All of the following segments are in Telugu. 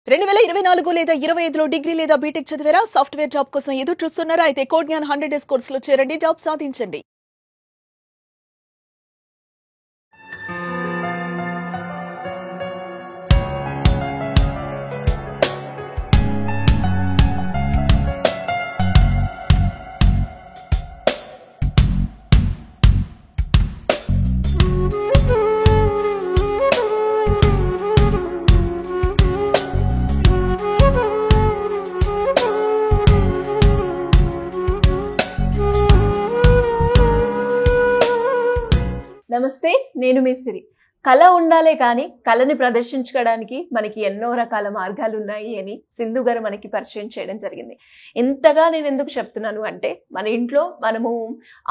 2024 లేదా 25లో డిగ్రీ లేదా బీటెక్ చదివారా? సాఫ్ట్‌వేర్ జాబ్ కోసం ఎదురు చూస్తున్నారా? అయితే కోడ్ జ్ఞాన్ 100 డేస్ కోర్సులో చేరండి, జాబ్ సాధించండి. నమస్తే, నేను మీ సిరి. కళ ఉండాలే కానీ కళని ప్రదర్శించుకోవడానికి మనకి ఎన్నో రకాల మార్గాలు ఉన్నాయి అని సింధు గారు మనకి పరిచయం చేయడం జరిగింది. ఇంతగా నేను ఎందుకు చెప్తున్నాను అంటే, మన ఇంట్లో మనము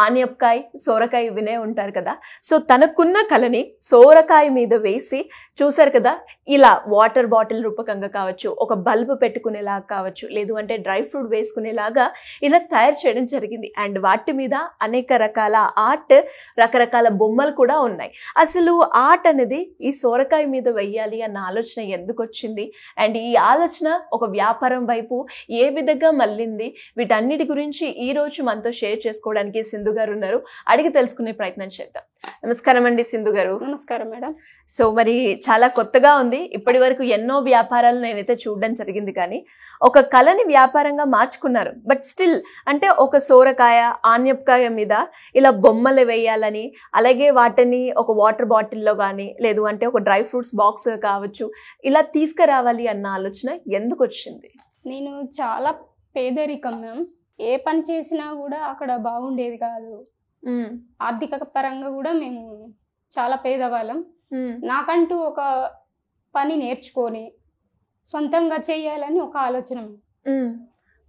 ఆనియపకాయ, సోరకాయ వినే ఉంటారు కదా. సో తనకున్న కళని సోరకాయ మీద వేసి చూసారు కదా, ఇలా వాటర్ బాటిల్ రూపకంగా కావచ్చు, ఒక బల్బ్ పెట్టుకునేలాగా కావచ్చు, లేదు అంటే డ్రై ఫ్రూట్ వేసుకునేలాగా ఇలా తయారు చేయడం జరిగింది. అండ్ వాటి మీద అనేక రకాల ఆర్ట్, రకరకాల బొమ్మలు కూడా ఉన్నాయి. అసలు ఆర్ట్ అనేది ఈ సోరకాయ మీద వెయ్యాలి అన్న ఆలోచన ఎందుకు వచ్చింది, అండ్ ఈ ఆలోచన ఒక వ్యాపారం వైపు ఏ విధంగా మళ్ళింది, వీటన్నిటి గురించి ఈ రోజు మనతో షేర్ చేసుకోవడానికి సింధు గారు ఉన్నారు. అడిగి తెలుసుకునే ప్రయత్నం చేద్దాం. నమస్కారం అండి సింధు గారు. నమస్కారం మేడం. సో మరి చాలా కొత్తగా ఉంది. ఇప్పటి వరకు ఎన్నో వ్యాపారాలు నేనైతే చూడడం జరిగింది, కానీ ఒక కళని వ్యాపారంగా మార్చుకున్నారు. బట్ స్టిల్ అంటే ఒక సోరకాయ, ఆనియపకాయ మీద ఇలా బొమ్మలు వేయాలని, అలాగే వాటిని ఒక వాటర్ బాటిల్లో కానీ, లేదు అంటే ఒక డ్రై ఫ్రూట్స్ బాక్స్ కావచ్చు, ఇలా తీసుకురావాలి అన్న ఆలోచన ఎందుకు వచ్చింది? నేను చాలా పేదరికం మ్యామ్. ఏ పని చేసినా కూడా అక్కడ బాగుండేది కాదు. ఆర్థిక పరంగా కూడా మేము చాలా పేదవాళ్ళం. నాకంటూ ఒక పని నేర్చుకొని సొంతంగా చేయాలని ఒక ఆలోచన.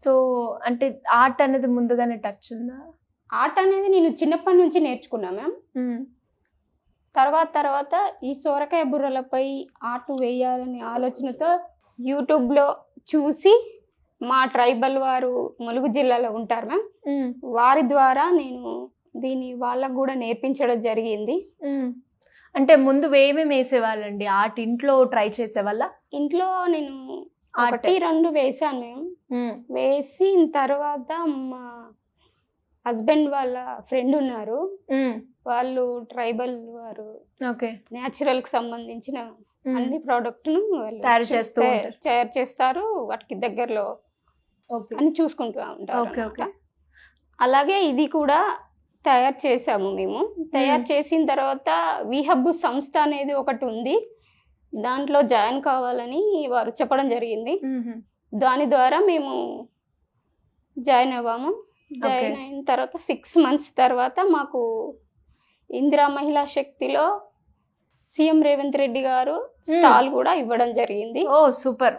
సో అంటే ఆర్ట్ అనేది ముందుగానే టచ్ ఉందా? ఆర్ట్ అనేది నేను చిన్నప్పటి నుంచి నేర్చుకున్నా మ్యామ్. తర్వాత ఈ సోరకాయ బుర్రలపై ఆర్ట్ వేయాలనే ఆలోచనతో యూట్యూబ్లో చూసి, మా ట్రైబల్ వారు ములుగు జిల్లాలో ఉంటారు మ్యామ్, వారి ద్వారా నేను దీన్ని వాళ్ళకు కూడా నేర్పించడం జరిగింది. అంటే ముందు ఏమేమి వేసేవాళ్ళండి ఆర్ట్? ఇంట్లో ట్రై చేసేవాళ్ళ? ఇంట్లో నేను 1-2 వేసాను మేము. వేసిన తర్వాత మా హస్బెండ్ వాళ్ళ ఫ్రెండ్ ఉన్నారు, వాళ్ళు ట్రైబల్ వారు, న్యాచురల్ కి సంబంధించిన అన్ని ప్రోడక్ట్ ను తయారు చేస్తారు. వాటికి దగ్గరలో అని చూసుకుంటూ ఉంటారు. అలాగే ఇది కూడా తయారు చేసాము మేము. తయారు చేసిన తర్వాత విహబ్ సంస్థ అనేది ఒకటి ఉంది, దాంట్లో జాయిన్ కావాలని వారు చెప్పడం జరిగింది. దాని ద్వారా మేము జాయిన్ అవ్వాము. జాయిన్ అయిన తర్వాత 6 months తర్వాత మాకు ఇందిరా మహిళా శక్తిలో సీఎం రేవంత్ రెడ్డి గారు స్టాల్ కూడా ఇవ్వడం జరిగింది. ఓ సూపర్.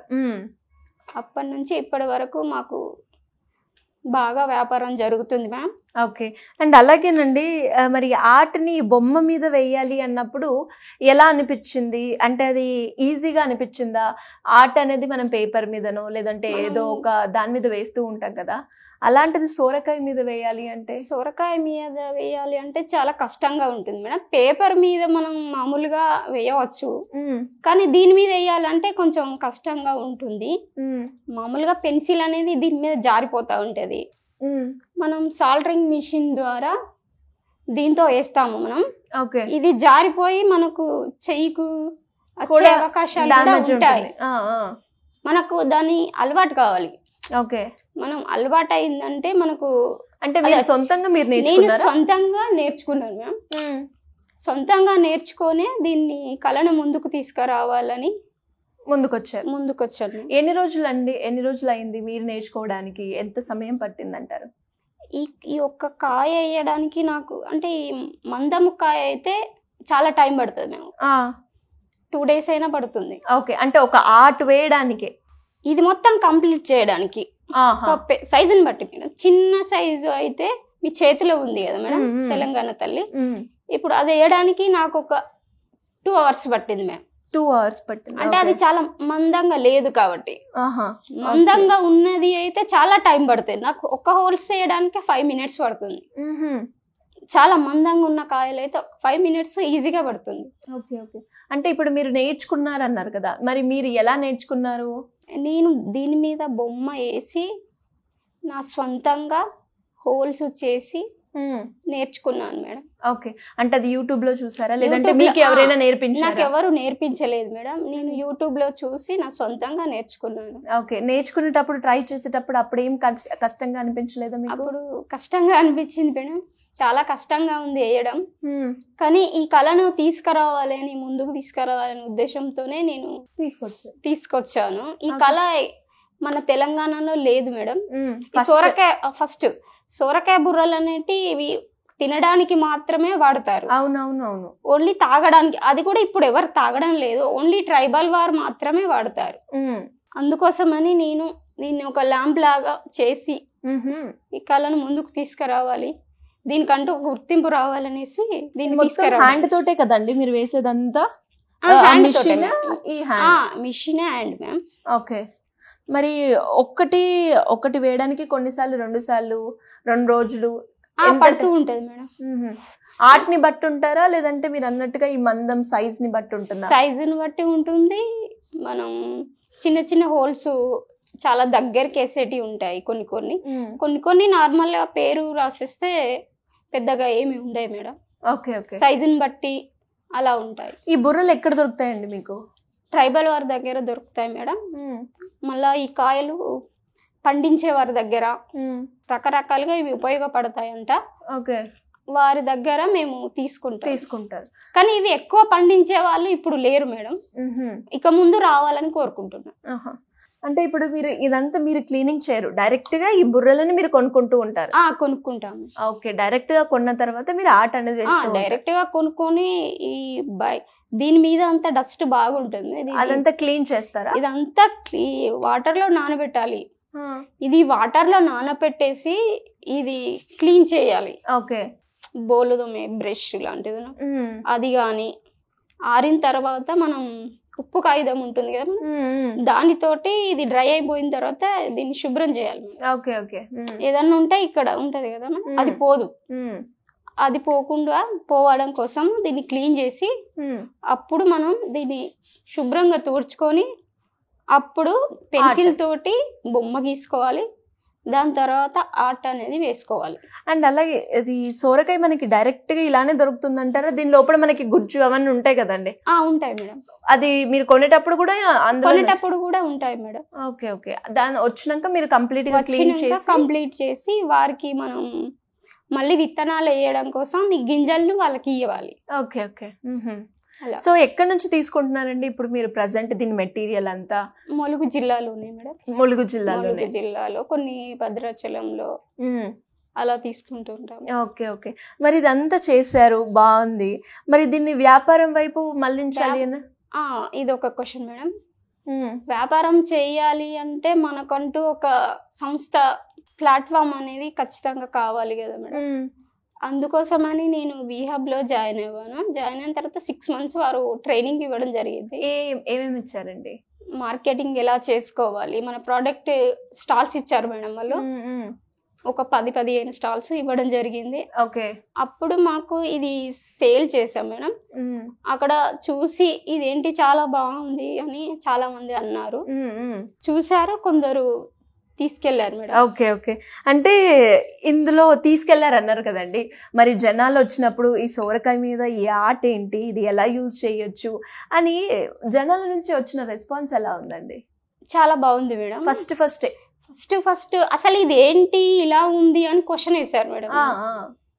అప్పటి నుంచి ఇప్పటి వరకు మాకు బాగా వ్యాపారం జరుగుతుంది మ్యామ్. ఓకే. అండ్ అలాగేనండి, మరి ఆర్ట్ని బొమ్మ మీద వేయాలి అన్నప్పుడు ఎలా అనిపించింది? అంటే అది ఈజీగా అనిపించిందా? ఆర్ట్ అనేది మనం పేపర్ మీదనో లేదంటే ఏదో ఒక దాని మీద వేస్తూ ఉంటాం కదా, అలాంటిది సోరకాయ మీద వేయాలి అంటే? సోరకాయ మీద వేయాలి అంటే చాలా కష్టంగా ఉంటుంది మేడం. పేపర్ మీద మనం మామూలుగా వేయవచ్చు, కానీ దీని మీద వేయాలంటే కొంచెం కష్టంగా ఉంటుంది. మామూలుగా పెన్సిల్ అనేది దీని మీద జారిపోతూ ఉంటుంది. మనం సాల్డరింగ్ మిషన్ ద్వారా దీంతో వేస్తాము మనం. ఇది జారిపోయి మనకు చెయ్యికు వచ్చే అవకాశాలు కూడా ఉంటాయి. మనకు దాని అలవాటు కావాలి. మనం అలవాటు అయిందంటే మనకు అంటే సొంతంగా సొంతంగా నేర్చుకున్నాను మ్యామ్. సొంతంగా నేర్చుకొని దీన్ని కళను ముందుకు తీసుకురావాలని ముందుకొచ్చాను. ఎన్ని రోజులు అయింది మీరు నేర్చుకోవడానికి? ఎంత సమయం పట్టిందంటారు? ఈ ఒక్క కాయ వేయడానికి నాకు అంటే మందము కాయ అయితే చాలా టైం పడుతుంది మేము. 2 days అయినా పడుతుంది. అంటే ఒక ఆర్ట్ వేయడానికి, ఇది మొత్తం కంప్లీట్ చేయడానికి సైజుని బట్టి మేడం. చిన్న సైజు అయితే మీ చేతిలో ఉంది కదా మేడం, తెలంగాణ తల్లి, ఇప్పుడు అది వేయడానికి నాకు ఒక 2 hours పట్టింది మ్యామ్. 2 hours పట్టింది అంటే అది చాలా మందంగా లేదు కాబట్టి. మందంగా ఉన్నది అయితే చాలా టైం పడుతుంది. నాకు ఒక హోల్స్ వేయడానికి 5 minutes పడుతుంది. చాలా మందంగా ఉన్న కాయలు అయితే 5 minutes ఈజీగా పడుతుంది. Okay okay. అంటే ఇప్పుడు మీరు నేర్చుకున్నారు అన్నారు కదా, మరి మీరు ఎలా నేర్చుకున్నారు? నేను దీని మీద బొమ్మ వేసి నా స్వంతంగా హోల్స్ చేసి నేర్చుకున్నాను మేడం. ఓకే, అంటే అది యూట్యూబ్ లో చూసారా లేదంటే మీకు ఎవరైనా నేర్పించారా? నాకు ఎవరు నేర్పించలేదు మేడం, నేను యూట్యూబ్ లో చూసి నా స్వంతంగా నేర్చుకున్నాను. ఓకే, నేర్చుకునేటప్పుడు ట్రై చేసేటప్పుడు అప్పుడు ఏం కష్టంగా అనిపించలేదా మీకు? అప్పుడు కష్టంగా అనిపించింది మేడం, చాలా కష్టంగా ఉంది వేయడం. కానీ ఈ కళను తీసుకురావాలని, ముందుకు తీసుకురావాలనే ఉద్దేశంతోనే నేను తీసుకొచ్చాను. ఈ కళ మన తెలంగాణలో లేదు మేడం. సోరకాయ బుర్రలు అనేటివి ఇవి తినడానికి మాత్రమే వాడతారు. అవునవునవును. ఓన్లీ తాగడానికి, అది కూడా ఇప్పుడు ఎవరు తాగడం లేదు, ఓన్లీ ట్రైబల్ వారు మాత్రమే వాడతారు. అందుకోసమని నేను దీన్ని ఒక ల్యాంప్ లాగా చేసి ఈ కళను ముందుకు తీసుకురావాలి, దీనికంటూ ఒక గుర్తింపు రావాలనేసి దీన్ని తీసుకురావాలి. హ్యాండ్ తోటే కదండి మీరు వేసేదంతా? Machine hand ma'am. ఓకే, మరి ఒక్కటి వేయడానికి కొన్నిసార్లు 2 సార్లు 2 రోజులు పడుతూ ఉంటది మేడం. ఆర్ట్ ని బట్టి ఉంటారా లేదంటే మీరు అన్నట్టుగా ఈ మందం సైజ్ ని బట్టి ఉంటుందా? సైజ్ ని బట్టి ఉంటుంది. మనం చిన్న చిన్న హోల్స్ చాలా దగ్గరికి వేసేటివి ఉంటాయి, కొన్ని నార్మల్ గా పేరు రాసేస్తే పెద్దగా ఏమి ఉండవు మేడం. ఓకే ఓకే, సైజుని బట్టి అలా ఉంటాయి. ఈ బుర్రలు ఎక్కడ దొరుకుతాయండి మీకు? ట్రైబల్ వారి దగ్గర దొరుకుతాయి మేడం. మళ్ళా ఈ కాయలు పండించే వారి దగ్గర రకరకాలుగా ఇవి ఉపయోగపడతాయంట. ఓకే, వారి దగ్గర మేము తీసుకుంటారు. కానీ ఇవి ఎక్కువ పండించే వాళ్ళు ఇప్పుడు లేరు మేడం, ఇక ముందు రావాలని కోరుకుంటున్నాను. అంటే ఇప్పుడు మీరు ఇదంతా మీరు క్లీనింగ్ చేయరు, డైరెక్ట్ గా ఈ బుర్రలను మీరు కొనుక్కుంటూ ఉంటారు? కొనుక్కుంటాము. ఓకే, డైరెక్ట్ గా కొన్న తర్వాత మీరు ఆర్ట్ అనేది వేస్తారు? డైరెక్ట్ గా కొనుక్కొని దీని మీద అంతా డస్ట్ బాగుంటుంది, అదంతా క్లీన్ చేస్తారా? ఇదంతా వాటర్ లో నానబెట్టాలి. ఇది వాటర్ లో నానబెట్టేసి ఇది క్లీన్ చేయాలి. ఓకే, బోలుదమే బ్రష్ లాంటిది అది కానీ ఆరిన తర్వాత మనం ఉప్పు కాగితం ఉంటుంది కదా, దానితోటి ఇది డ్రై అయిపోయిన తర్వాత దీన్ని శుభ్రం చేయాలి. ఓకే ఓకే, ఏదన్నా ఉంటే ఇక్కడ ఉంటది కదా అది పోదు, అది పోకుండా పోవడం కోసం దీన్ని క్లీన్ చేసి అప్పుడు మనం దీన్ని శుభ్రంగా తుడుచుకొని అప్పుడు పెన్సిల్ తోటి బొమ్మ గీసుకోవాలి, దాని తర్వాత ఆర్ట్ అనేది వేసుకోవాలి. అండ్ అలాగే ఇది సోరకాయ మనకి డైరెక్ట్ గా ఇలానే దొరుకుతుంది అంటారా? దీని లోపల మనకి గుజ్జు అవన్నీ ఉంటాయి కదండి? ఉంటాయి మేడం. అది మీరు కొనేటప్పుడు కూడా ఉంటాయి మేడం. ఓకే ఓకే, దాని వచ్చినాక మీరు కంప్లీట్ చేసి వారికి మనం మళ్ళీ విత్తనాలు వేయడం కోసం ఈ గింజలను వాళ్ళకి ఇవ్వాలి. ఓకే ఓకే, సో ఎక్కడి నుంచి తీసుకుంటున్నారండి ఇప్పుడు మీరు ప్రెసెంట్ దీని మెటీరియల్ అంతా? ములుగు జిల్లాలోనే మేడం. ములుగు జిల్లాలో కొన్ని భద్రాచలంలో అలా తీసుకుంటుంటాం. ఓకే ఓకే, మరి ఇదంతా చేశారు, బాగుంది. మరి దీన్ని వ్యాపారం వైపు మళ్ళించాలి అని ఇది ఒక క్వశ్చన్ మేడం. వ్యాపారం చేయాలి అంటే మనకంటూ ఒక సంస్థ ప్లాట్ఫామ్ అనేది ఖచ్చితంగా కావాలి కదా మేడం. అందుకోసమని నేను వీహబ్ లో జాయిన్ అయ్యాను. జాయిన్ అయిన తర్వాత 6 months వారు ట్రైనింగ్ ఇవ్వడం జరిగింది. ఏమేమి ఇచ్చారండి? మార్కెటింగ్ ఎలా చేసుకోవాలి, మన ప్రోడక్ట్ స్టాల్స్ ఇచ్చారు మేడం వాళ్ళు, ఒక 10-15 స్టాల్స్ ఇవ్వడం జరిగింది. ఓకే, అప్పుడు మాకు ఇది సేల్ చేసాం మేడం. అక్కడ చూసి ఇదేంటి చాలా బాగుంది అని చాలా మంది అన్నారు, చూసారు, కొందరు తీసుకెళ్లారు మేడం. ఓకే ఓకే, అంటే ఇందులో తీసుకెళ్లారు అన్నారు కదండి, మరి జనాలు వచ్చినప్పుడు ఈ సోరకాయ మీద ఈ ఆర్ట్ ఏంటి, ఇది ఎలా యూజ్ చేయొచ్చు అని జనాల నుంచి వచ్చిన రెస్పాన్స్ ఎలా ఉందండి? చాలా బాగుంది మేడం. ఫస్ట్ అసలు ఇది ఏంటి ఇలా ఉంది అని క్వశ్చన్ వేశారు మేడం.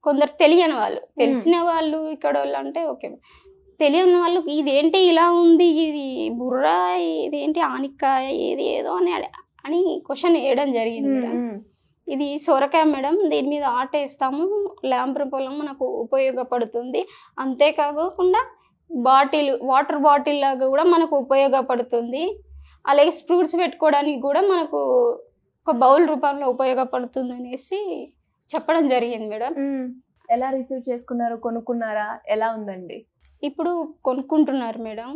కొందరు తెలియని వాళ్ళు, తెలిసిన వాళ్ళు ఇక్కడ వాళ్ళు అంటే ఓకే, తెలియని వాళ్ళు ఇదేంటి ఇలా ఉంది, ఇది బుర్ర, ఇదేంటి ఆనిక్కాయ, ఇది ఏదో అని క్వశ్చన్ వేయడం జరిగింది మేడం. ఇది సొరకాయ మేడం, దీని మీద ఆర్ట్ వేస్తాము, ల్యాంప్ రూపంలో మనకు ఉపయోగపడుతుంది. అంతేకాకుండా వాటర్ బాటిల్ లాగా కూడా మనకు ఉపయోగపడుతుంది. అలాగే ఫ్రూట్స్ పెట్టుకోవడానికి కూడా మనకు ఒక బౌల్ రూపంలో ఉపయోగపడుతుంది అనేసి చెప్పడం జరిగింది మేడం. ఎలా రిసీవ్ చేసుకున్నారు, కొనుక్కున్నారా, ఎలా ఉందండి? ఇప్పుడు కొనుక్కుంటున్నారు మేడం.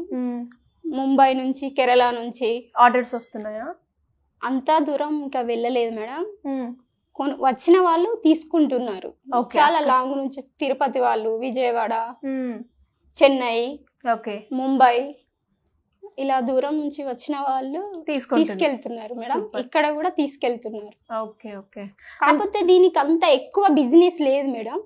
ముంబై నుంచి, కేరళ నుంచి ఆర్డర్స్ వస్తున్నాయా? అంతా దూరం ఇంకా వెళ్ళలేదు మేడం. వచ్చిన వాళ్ళు తీసుకుంటున్నారు. చాలా లాంగ్ నుంచి, తిరుపతి వాళ్ళు, విజయవాడ, చెన్నై, ఓకే, ముంబై ఇలా దూరం నుంచి వచ్చిన వాళ్ళు తీసుకెళ్తున్నారు మేడం, ఇక్కడ కూడా తీసుకెళ్తున్నారు. Okay okay. కాకపోతే దీనికి అంత ఎక్కువ బిజినెస్ లేదు మేడం.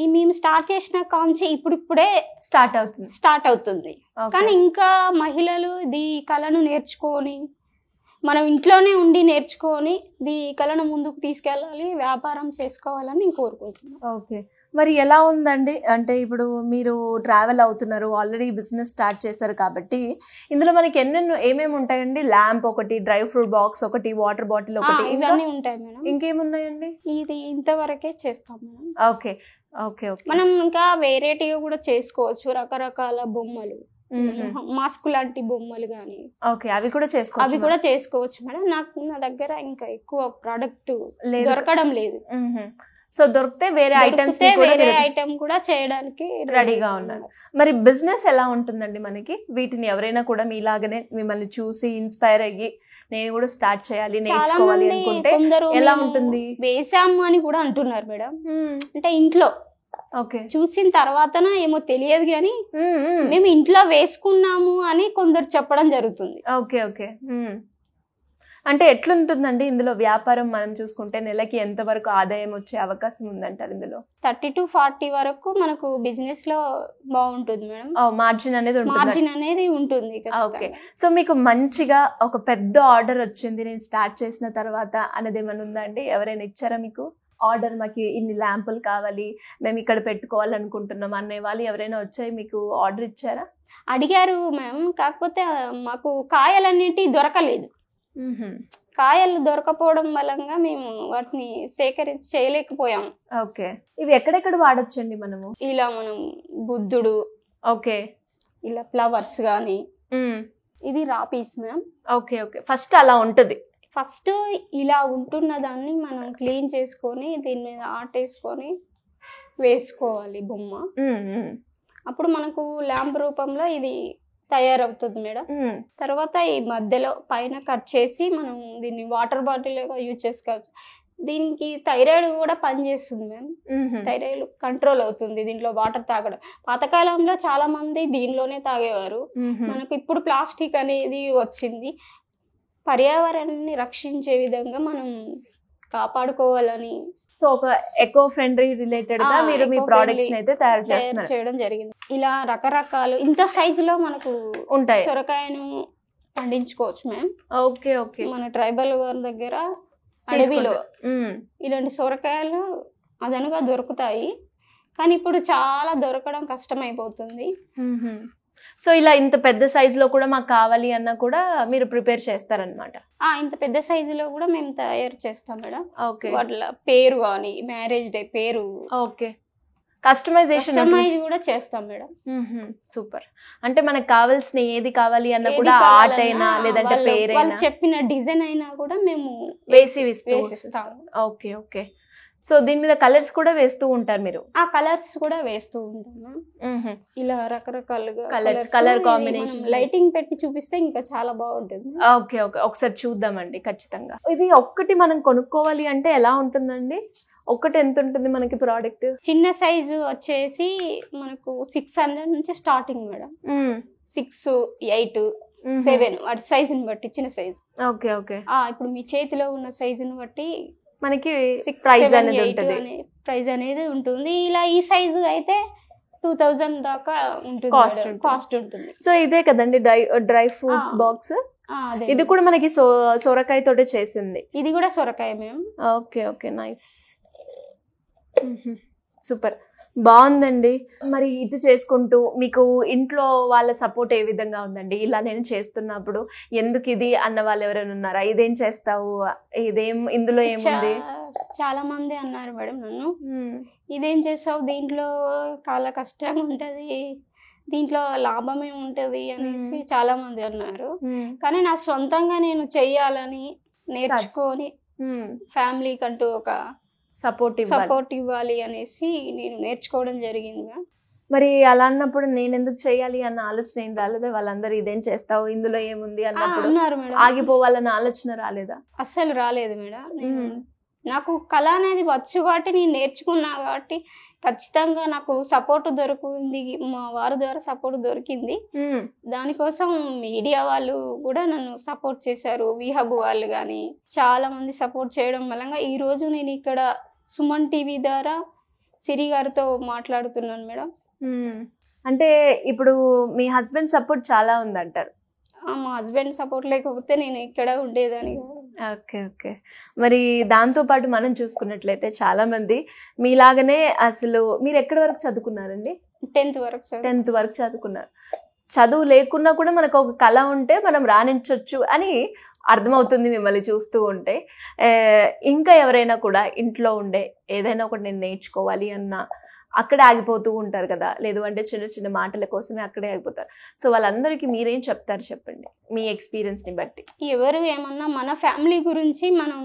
ఈ మేము స్టార్ట్ చేసిన కాన్సే ఇప్పుడిప్పుడే స్టార్ట్ అవుతుంది. కానీ ఇంకా మహిళలు ఈ కళను నేర్చుకొని మనం ఇంట్లోనే ఉండి నేర్చుకొని ఈ కళను ముందుకు తీసుకెళ్ళాలి, వ్యాపారం చేసుకోవాలని నేను కోరుకుంటున్నాను. ఓకే. మరి ఎలా ఉందండి అంటే ఇప్పుడు మీరు ట్రావెల్ అవుతున్నారు, ఆల్రెడీ బిజినెస్ స్టార్ట్ చేశారు కాబట్టి ఇందులో మనకి ఏమేమి ఉంటాయండి? ల్యాంప్ ఒకటి, డ్రై ఫ్రూట్ బాక్స్ ఒకటి, వాటర్ బాటిల్ ఒకటి, ఇవన్నీ ఉంటాయి మేడం. ఇంకేమున్నాయండి? ఇది ఇంతవరకే చేస్తాం మేడం. Okay okay okay. మనం ఇంకా వెరైటీగా కూడా చేసుకోవచ్చు, రకరకాల బొమ్మలు, మాస్క్ లాంటి బొమ్మలు కానీ అవి కూడా చేసుకోవచ్చు మేడం. నా దగ్గర ఇంకా ఎక్కువ ప్రోడక్ట్ దొరకడం లేదు. సో దొరికితే వేరే ఐటమ్ కూడా చేయడానికి రెడీగా ఉన్నారు. మరి బిజినెస్ ఎలా ఉంటుందండి మనకి? వీటిని ఎవరైనా కూడా మీలాగనే మిమ్మల్ని చూసి ఇన్స్పైర్ అయ్యి నేను కూడా స్టార్ట్ చేయాలి, నేర్చుకోవాలి అనుకుంటే ఎలా ఉంటుంది? వేసాము అని కూడా అంటున్నారు మేడం. అంటే ఇంట్లో చూసిన తర్వాతన ఏమో తెలియదు కానీ మేము ఇంట్లో వేసుకున్నాము అని కొందరు చెప్పడం జరుగుతుంది. Okay okay. అంటే ఎట్లుంటుందండి ఇందులో వ్యాపారం? మనం చూసుకుంటే నెలకి ఎంత వరకు ఆదాయం వచ్చే అవకాశం ఉందంటారు ఇందులో? 30 to 40 వరకు మనకు బిజినెస్ లో బాగుంటుంది మేడం. మార్జిన్ అనేది ఉంటుంది. ఓకే. సో మీకు మంచిగా ఒక పెద్ద ఆర్డర్ వచ్చింది నేను స్టార్ట్ చేసిన తర్వాత అనేది ఏమైనా ఉందా అండి? ఎవరైనా ఇచ్చారా మీకు ఆర్డర్? మాకు ఇన్ని ల్యాంపులు కావాలి, మేము ఇక్కడ పెట్టుకోవాలనుకుంటున్నాం అనే వాళ్ళు ఎవరైనా వచ్చాయి మీకు ఆర్డర్ ఇచ్చారా? అడిగారు మ్యామ్, కాకపోతే మాకు కాయలన్నిటి దొరకలేదు. కాయలు దొరకపోవడం వల్ల మేము వాటిని సేకరించి చేయలేకపోయాము. ఓకే. ఇవి ఎక్కడెక్కడ వాడొచ్చండి మనము? ఇలా మనం బుద్ధుడు, ఓకే, ఇలా ఫ్లవర్స్ గానీ. ఇది raw pieces ma'am. Okay okay. First అలా ఉంటుంది. ఫస్ట్ ఇలా ఉంటున్న దాన్ని మనం క్లీన్ చేసుకొని దీని మీద ఆర్ట్ వేసుకొని వేసుకోవాలి బొమ్మ. అప్పుడు మనకు ల్యాంప్ రూపంలో ఇది తయారవుతుంది మేడం. తర్వాత ఈ మధ్యలో పైన కట్ చేసి మనం దీన్ని వాటర్ బాటిల్ యూజ్ చేసుకోవచ్చు. దీనికి థైరాయిడ్ కూడా పనిచేస్తుంది మ్యామ్. థైరాయిడ్ కంట్రోల్ అవుతుంది దీంట్లో వాటర్ తాగడం. పాతకాలంలో చాలా మంది దీనిలోనే తాగేవారు. మనకు ఇప్పుడు ప్లాస్టిక్ అనేది వచ్చింది. పర్యావరణాన్ని రక్షించే విధంగా మనం కాపాడుకోవాలని సో ఒక ఎకో ఫ్రెండ్లీ రిలేటెడ్ గా మీరు మీ ప్రొడక్ట్స్ అయితే తయారు చేయడం జరిగింది. ఇలా రకరకాలు ఇంత సైజులో మనకు ఉంటాయి. సొరకాయను పండించుకోవచ్చు మ్యామ్. Okay okay. మన ట్రైబల్ వారి దగ్గర అడవిలో ఇలాంటి సొరకాయలు అదనుగా దొరుకుతాయి, కానీ ఇప్పుడు చాలా దొరకడం కష్టమైపోతుంది. సో ఇలా ఇంత పెద్ద సైజులో కూడా మాకు కావాలి అన్నా కూడా మీరు ప్రిపేర్ చేస్తారనమాట? ఇంత పెద్ద సైజులో కూడా మేము తయారు చేస్తాం మేడం. ఓకే. వాటిలో పేరు కానీ మ్యారేజ్ డే పేరు, ఓకే, కస్టమైజేషన్ కూడా చేస్తాం మేడం. సూపర్. అంటే మనకు కావాల్సిన ఏది కావాలి అన్నా కూడా ఆర్ట్ అయినా లేదంటే పేరైనా చెప్పిన డిజైన్ అయినా కూడా మేము వేసి ఇస్తాం. Okay okay. సో దీని మీద కలర్స్ కూడా వేస్తూ ఉంటారు మీరు? కలర్స్ కూడా వేస్తూ ఉంటాం. ఇలా రకరకాలుగా కలర్ కాంబినేషన్ లైటింగ్ పెట్టి చూపిస్తే ఇంకా చాలా బాగుంటుంది. Okay okay. ఒకసారి చూద్దామండి ఖచ్చితంగా. ఇది ఒక్కటి మనం కొనుక్కోవాలి అంటే ఎలా ఉంటుందండి? ఒక్కటి ఎంత ఉంటుంది మనకి ప్రోడక్ట్? చిన్న సైజు వచ్చేసి మనకు 600 నుంచి స్టార్టింగ్ మేడం. 6, 8, 7 వాటి సైజుని బట్టి చిన్న సైజు. Okay okay. ఇప్పుడు మీ చేతిలో ఉన్న సైజుని బట్టి మనకి ప్రైస్ అనేది ఉంటుంది. ఇలా ఈ సైజు అయితే 2000 దాకా ఉంటుంది, కాస్ట్ ఉంటుంది. సో ఇదే కదండి డ్రై ఫ్రూట్స్ బాక్స్? ఇది కూడా మనకి సొరకాయ తోటే చేసింది. ఇది కూడా సొరకాయ మేము. ఓకే ఓకే, నైస్, సూపర్, బాగుందండి. మరి ఇటు చేసుకుంటూ మీకు ఇంట్లో వాళ్ళ సపోర్ట్ ఏ విధంగా ఉందండి? ఇలా నేను చేస్తున్నప్పుడు ఎందుకు ఇది అన్న వాళ్ళు ఎవరైనా ఉన్నారా? ఇదేం చేస్తావు, ఇదేం ఇందులో ఏముంది? చాలా మంది అన్నారు మేడం నన్ను, ఇదేం చేస్తావు, దీంట్లో చాలా కష్టం ఉంటది, దీంట్లో లాభమే ఉంటది అనేసి చాలా మంది అన్నారు. కానీ నా సొంతంగా నేను చెయ్యాలని నేర్చుకొని ఫ్యామిలీ కంటూ ఒక సపోర్ట్ ఇవ్వాలి అనేసి నేను నేర్చుకోవడం జరిగింది. మరి అలా అన్నప్పుడు నేను ఎందుకు చేయాలి అన్న ఆలోచన ఏం రాలేదా? వాళ్ళందరూ ఇదేం చేస్తావు, ఇందులో ఏముంది అన్నప్పుడు ఆగిపోవాలన్న ఆలోచన రాలేదా? అస్సలు రాలేదు మేడం. నాకు కళ అనేది వచ్చు కాబట్టి నేను నేర్చుకున్నా కాబట్టి ఖచ్చితంగా నాకు సపోర్ట్ దొరికింది, మా వారి ద్వారా సపోర్ట్ దొరికింది. దానికోసం మీడియా వాళ్ళు కూడా నన్ను సపోర్ట్ చేశారు, విహబ్ వాళ్ళు కానీ చాలా మంది సపోర్ట్ చేయడం వల్ల ఈ రోజు నేను ఇక్కడ సుమన్ టీవీ ద్వారా సిరి గారితో మాట్లాడుతున్నాను మేడం. అంటే ఇప్పుడు మీ హస్బెండ్ సపోర్ట్ చాలా ఉందంటారు. మా హస్బెండ్ సపోర్ట్ లేకపోతే నేను ఇక్కడ ఉండేదాన్ని కాదు. Okay okay. మరి దాంతో పాటు మనం చూసుకున్నట్లయితే చాలా మంది మీలాగనే అసలు మీరు ఎక్కడి వరకు చదువుకున్నారండి? 10th వరకు 10th వరకు చదువుకున్నారు. చదువు లేకున్నా కూడా మనకు ఒక కళ ఉంటే మనం రాణించవచ్చు అని అర్థమవుతుంది మిమ్మల్ని చూస్తూ ఉంటే. ఇంకా ఎవరైనా కూడా ఇంట్లో ఉండే ఏదైనా ఒకటి నేను నేర్చుకోవాలి అన్న అక్కడే ఆగిపోతూ ఉంటారు కదా, లేదు అంటే చిన్న చిన్న మాటల కోసమే అక్కడే ఆగిపోతారు. సో వాళ్ళందరికీ మీరేం చెప్తారు చెప్పండి మీ ఎక్స్పీరియన్స్ని బట్టి. ఎవరు ఏమన్నా మన ఫ్యామిలీ గురించి మనం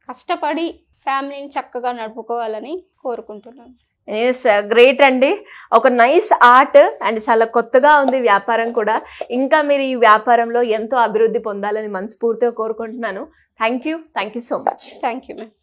కష్టపడి ఫ్యామిలీని చక్కగా నడుపుకోవాలని కోరుకుంటున్నాను. ఎస్, గ్రేట్ అండి. ఒక నైస్ ఆర్ట్ అండ్ చాలా కొత్తగా ఉంది వ్యాపారం కూడా. ఇంకా మీరు ఈ వ్యాపారంలో ఎంతో అభివృద్ధి పొందాలని మనస్ఫూర్తిగా కోరుకుంటున్నాను. Thank you so much. Thank you ma'am.